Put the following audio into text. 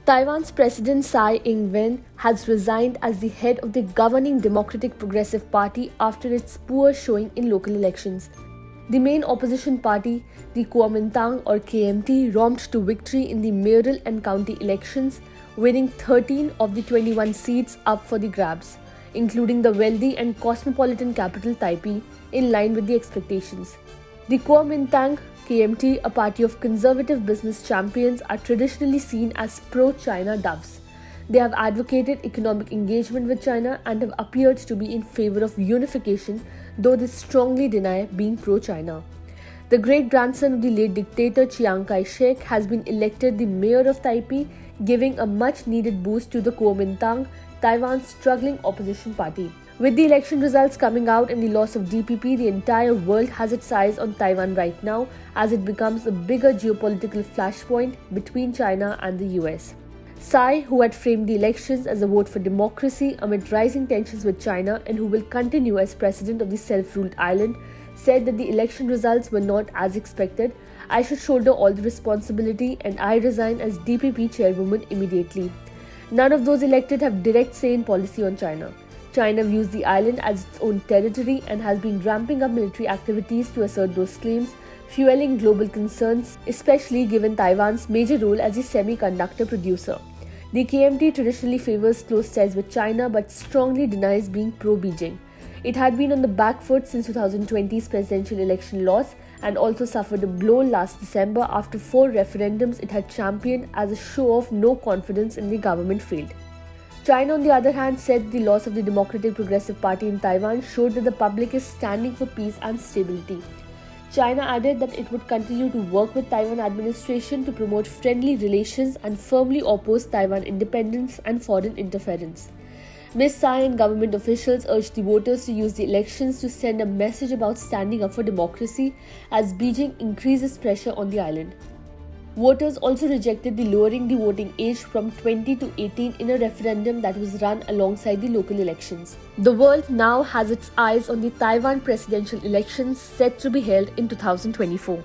Taiwan's President Tsai Ing-wen has resigned as the head of the governing Democratic Progressive Party after its poor showing in local elections. The main opposition party, the Kuomintang or KMT, romped to victory in the mayoral and county elections, winning 13 of the 21 seats up for the grabs, including the wealthy and cosmopolitan capital Taipei, in line with the expectations. The Kuomintang KMT, a party of conservative business champions, are traditionally seen as pro-China doves. They have advocated economic engagement with China and have appeared to be in favor of unification, though they strongly deny being pro-China. The great-grandson of the late dictator Chiang Kai-shek has been elected the mayor of Taipei, giving a much-needed boost to the Kuomintang, Taiwan's struggling opposition party. With the election results coming out and the loss of DPP, the entire world has its eyes on Taiwan right now as it becomes a bigger geopolitical flashpoint between China and the US. Tsai, who had framed the elections as a vote for democracy amid rising tensions with China and who will continue as president of the self-ruled island, said that the election results were not as expected. I should shoulder all the responsibility and I resign as DPP chairwoman immediately. None of those elected have direct say in policy on China. China views the island as its own territory and has been ramping up military activities to assert those claims, fueling global concerns, especially given Taiwan's major role as a semiconductor producer. The KMT traditionally favors close ties with China but strongly denies being pro-Beijing. It had been on the back foot since 2020's presidential election loss and also suffered a blow last December after 4 referendums it had championed as a show of no confidence in the government failed. China, on the other hand, said the loss of the Democratic Progressive Party in Taiwan showed that the public is standing for peace and stability. China added that it would continue to work with Taiwan administration to promote friendly relations and firmly oppose Taiwan independence and foreign interference. Ms. Tsai and government officials urged the voters to use the elections to send a message about standing up for democracy as Beijing increases pressure on the island. Voters also rejected the lowering the voting age from 20 to 18 in a referendum that was run alongside the local elections. The world now has its eyes on the Taiwan presidential elections set to be held in 2024.